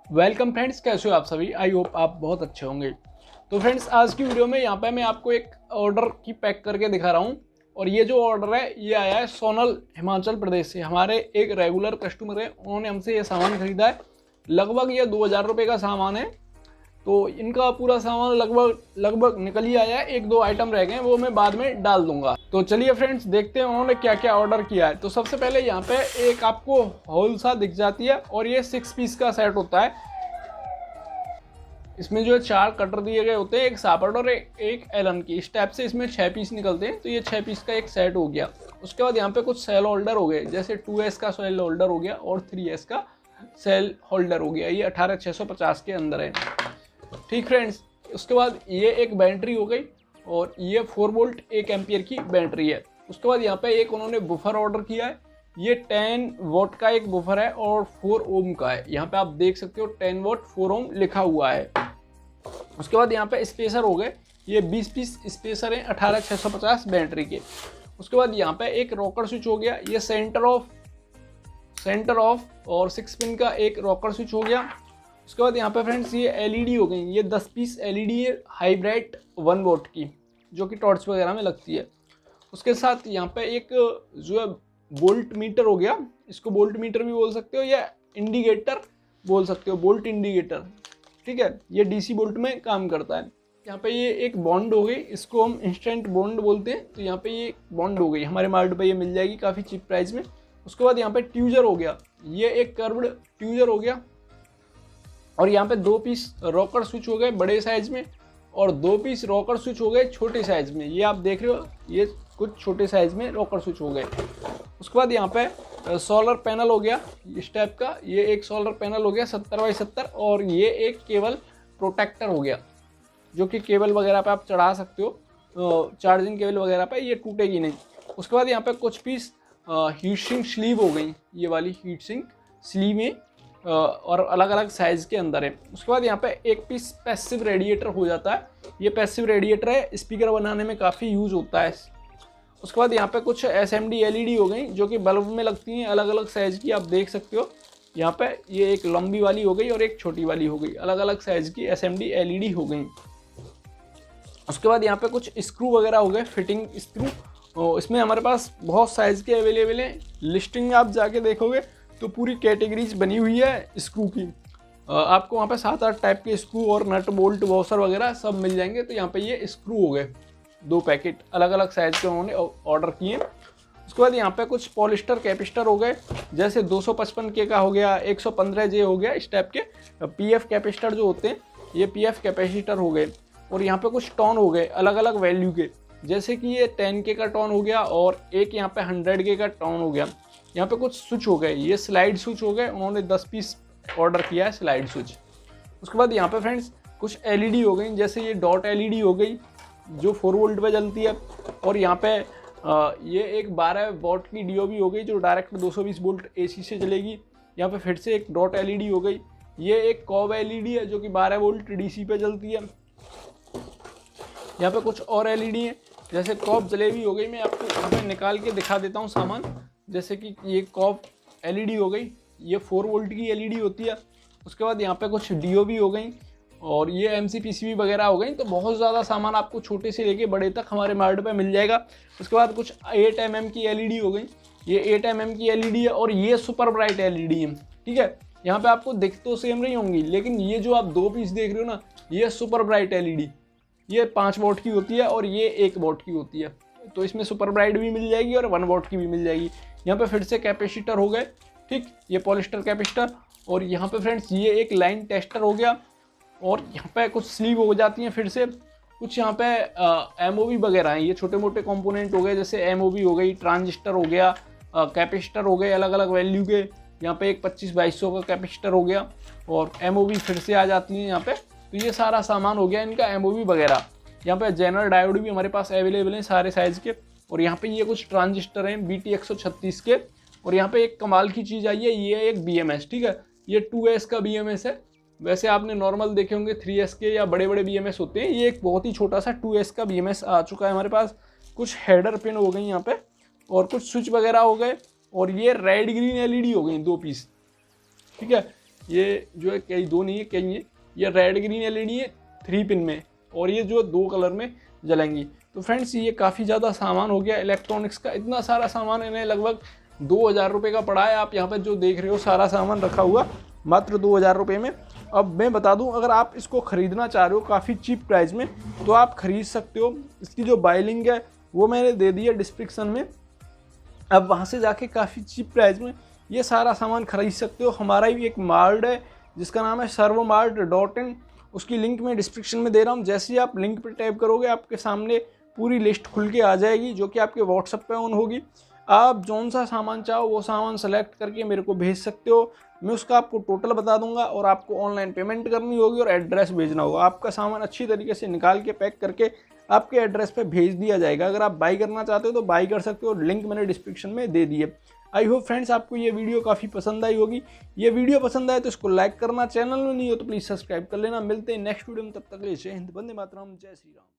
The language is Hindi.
वेलकम फ्रेंड्स, कैसे हो आप सभी। आई होप आप बहुत अच्छे होंगे। तो फ्रेंड्स, आज की वीडियो में यहाँ पे मैं आपको एक ऑर्डर की पैक करके दिखा रहा हूँ। और ये जो ऑर्डर है ये आया है सोनल, हिमाचल प्रदेश से। हमारे एक रेगुलर कस्टमर है, उन्होंने हमसे ये सामान खरीदा है। लगभग ये 2000 रुपये का सामान है। तो इनका पूरा सामान लगभग निकल ही आया है। एक दो आइटम रह गए, वो मैं बाद में डाल दूंगा। तो चलिए फ्रेंड्स, देखते हैं उन्होंने क्या क्या ऑर्डर किया है। तो सबसे पहले यहाँ पे एक आपको होल सा दिख जाती है और ये 6 पीस का सेट होता है। इसमें जो है 4 कटर दिए गए होते हैं, एक सापर्ड और एक एलन की। इस टाइप से इसमें 6 पीस निकलते हैं। तो ये 6 पीस का एक सेट हो गया। उसके बाद यहाँ पे कुछ सेल होल्डर हो गए, जैसे 2S का सेल होल्डर हो गया और 3S का सेल होल्डर हो गया। ये 18650 के अंदर है। ठीक फ्रेंड्स, उसके बाद ये एक बैटरी हो गई और ये 4 वोल्ट 1 एम्पियर की बैटरी है। उसके बाद यहाँ पे एक उन्होंने बुफर ऑर्डर किया है। ये 10 वोट का एक बुफर है और 4 ओम का है। यहाँ पे आप देख सकते हो 10 वोट 4 ओम लिखा हुआ है। उसके बाद यहाँ पे स्पेसर हो गए, ये 20 पीस स्पेसर हैं 18650 बैटरी के। उसके बाद यहाँ पे एक रॉकर स्विच हो गया, ये सेंटर ऑफ और 6 पिन का एक रॉकर स्विच हो गया। उसके बाद यहाँ पे फ्रेंड्स ये एलईडी हो गई, ये 10 पीस एलईडी है हाइब्राइट 1 वोट की, जो कि टॉर्च वगैरह में लगती है। उसके साथ यहाँ पे एक जो है वोल्ट मीटर हो गया, इसको वोल्ट मीटर भी बोल सकते हो या इंडिकेटर बोल सकते हो, वोल्ट इंडिकेटर। ठीक है, ये डीसी वोल्ट में काम करता है। यहाँ पे ये एक बॉन्ड हो गई, इसको हम इंस्टेंट बॉन्ड बोलते हैं। तो यहाँ पे ये बॉन्ड हो गई, हमारे मार्केट पे ये मिल जाएगी काफ़ी चीप प्राइस में। उसके बाद यहाँ पे ट्यूजर हो गया, ये एक कर्व्ड ट्यूजर हो गया। और यहाँ पे 2 पीस रॉकर स्विच हो गए बड़े साइज में और 2 पीस रॉकर स्विच हो गए छोटे साइज में। ये आप देख रहे हो, ये कुछ छोटे साइज में रॉकर स्विच हो गए। उसके बाद यहाँ पे सोलर पैनल हो गया इस टाइप का, ये एक सोलर पैनल हो गया 70x70 और ये एक केबल प्रोटेक्टर हो गया, जो कि केबल वगैरह पे आप चढ़ा सकते हो, चार्जिंग केबल वगैरह पे, ये टूटेगी नहीं। उसके बाद यहाँ पे कुछ पीस हीट सिंक स्लीव हो गई, ये वाली हीट सिंक स्लीव में और अलग अलग साइज़ के अंदर है। उसके बाद यहाँ पे एक पीस पैसिव रेडिएटर हो जाता है, ये पैसिव रेडिएटर है, स्पीकर बनाने में काफ़ी यूज़ होता है। उसके बाद यहाँ पे कुछ SMD LED हो गई, जो कि बल्ब में लगती हैं, अलग अलग साइज़ की, आप देख सकते हो। यहाँ पे ये एक लंबी वाली हो गई और एक छोटी वाली हो गई, अलग अलग साइज़ की SMD LED हो गई। उसके बाद यहाँ पे कुछ स्क्रू वगैरह हो गए, फिटिंग स्क्रू। इसमें हमारे पास बहुत साइज़ के अवेलेबल हैं। लिस्टिंग में आप जाके देखोगे तो पूरी कैटेगरीज बनी हुई है स्क्रू की। आपको वहाँ पे 7-8 टाइप के स्क्रू और नट बोल्ट वॉशर वगैरह सब मिल जाएंगे। तो यहाँ पे ये स्क्रू हो गए 2 पैकेट, अलग अलग साइज़ के उन्होंने ऑर्डर किए। उसके बाद यहाँ पे कुछ पॉलिस्टर कैपिस्टर हो गए, जैसे 255K का हो गया, 115J हो गया, इस टाइप के PF कैपिस्टर जो होते हैं, ये PF कैपेसिटर हो गए। और यहाँ पे कुछ टॉन हो गए अलग अलग वैल्यू के, जैसे कि ये 10K का टॉन हो गया और एक यहाँ पे 100K का टॉन हो गया। यहाँ पे कुछ स्विच हो गए, ये स्लाइड स्विच हो गए, उन्होंने 10 पीस ऑर्डर किया है स्लाइड स्विच। उसके बाद यहाँ पे फ्रेंड्स कुछ LED हो गई, जैसे ये डॉट LED हो गई जो 4 वोल्ट पे चलती है। और यहाँ पे ये एक 12 वॉट की DOB हो गई, जो डायरेक्ट 220 वोल्ट AC से चलेगी। यहाँ पे फिर से एक डॉट LED हो गई, ये एक कॉब LED है जो कि 12 वोल्ट DC पे चलती है। यहाँ पे कुछ और LED हैं, जैसे कॉब जलेबी हो गई, मैं आपको यहाँ पे निकाल के दिखा देता हूँ सामान। जैसे कि ये कॉब LED हो गई, ये 4 वोल्ट की LED होती है। उसके बाद यहाँ पे कुछ DOB हो गई और ये MCPCB वगैरह हो गई। तो बहुत ज़्यादा सामान आपको छोटे से लेके बड़े तक हमारे मार्केट पे मिल जाएगा। उसके बाद कुछ 8 mm की LED हो गई, ये 8 mm की LED है और ये सुपर ब्राइट LED है। ठीक है, यहाँ पे आपको दिख तो सेम नहीं होंगी, लेकिन ये जो आप 2 पीस देख रहे हो ना, ये सुपर ब्राइट LED, ये 5 वोट की होती है और ये 1 वोट की होती है। तो इसमें सुपर ब्राइट भी मिल जाएगी और 1 वोट की भी मिल जाएगी। यहाँ पे फिर से कैपेसिटर हो गए, ठीक, ये पॉलिस्टर कैपेसिटर। और यहाँ पे फ्रेंड्स ये एक लाइन टेस्टर हो गया। और यहाँ पे कुछ स्लीव हो जाती हैं फिर से, कुछ यहाँ पे MOV वगैरह हैं, ये छोटे मोटे कंपोनेंट हो गए, जैसे MOV हो गई, ट्रांजिस्टर हो गया, कैपेसिटर हो गए अलग अलग वैल्यू के। यहाँ पे एक 2500-2200 का कैपेसिटर हो गया और MOV फिर से आ जाती हैं यहाँ पे। तो ये सारा सामान हो गया इनका MOV वगैरह। यहाँ पे जनरल डायोड भी हमारे पास अवेलेबल हैं सारे साइज़ के। और यहाँ पे ये कुछ ट्रांजिस्टर हैं BT 136 के। और यहाँ पे एक कमाल की चीज़ आई है, ये एक BMS, ठीक है, ये 2S का BMS है। वैसे आपने नॉर्मल देखे होंगे 3S के या बड़े बड़े BMS होते हैं, ये एक बहुत ही छोटा सा 2S का BMS आ चुका है हमारे पास। कुछ हेडर पिन हो गई यहाँ पे और कुछ स्विच वगैरह हो गए। और ये रेड ग्रीन LED हो गई 2 पीस, ठीक है। ये जो है कई दो नहीं है, कई है, ये रेड ग्रीन एलईडी है 3 पिन में, और ये जो 2 कलर में जलेंगी। तो फ्रेंड्स ये काफ़ी ज़्यादा सामान हो गया इलेक्ट्रॉनिक्स का। इतना सारा सामान इन्हें लगभग 2000 रुपये का पड़ा है। आप यहाँ पर जो देख रहे हो सारा सामान रखा हुआ मात्र 2000 रुपये में। अब मैं बता दूं, अगर आप इसको ख़रीदना चाह रहे हो काफ़ी चीप प्राइस में तो आप ख़रीद सकते हो। इसकी जो बाय लिंक है वो मैंने दे दी है डिस्क्रिप्शन में, अब वहाँ से जाके काफ़ी चीप प्राइस में ये सारा सामान खरीद सकते हो। हमारा भी एक मार्ट है जिसका नाम है servomart.in, उसकी लिंक मैं डिस्क्रिप्शन में दे रहा हूँ। जैसे ही आप लिंक पर टैप करोगे आपके सामने पूरी लिस्ट खुल के आ जाएगी जो कि आपके व्हाट्सएप पे ऑन होगी। आप जौन सा सामान चाहो वो सामान सेलेक्ट करके मेरे को भेज सकते हो। मैं उसका आपको टोटल बता दूंगा और आपको ऑनलाइन पेमेंट करनी होगी और एड्रेस भेजना होगा। आपका सामान अच्छी तरीके से निकाल के पैक करके आपके एड्रेस पे भेज दिया जाएगा। अगर आप बाई करना चाहते हो तो बाई कर सकते हो, लिंक मैंने डिस्क्रिप्शन में दे दी है। आई होप फ्रेंड्स आपको ये वीडियो काफ़ी पसंद आई होगी। ये वीडियो पसंद आए तो इसको लाइक करना, चैनल में नहीं हो तो प्लीज़ सब्सक्राइब कर लेना। मिलते हैं नेक्स्ट वीडियो में, तब तक के लिए जय हिंद, वंदे मातरम, जय श्री राम।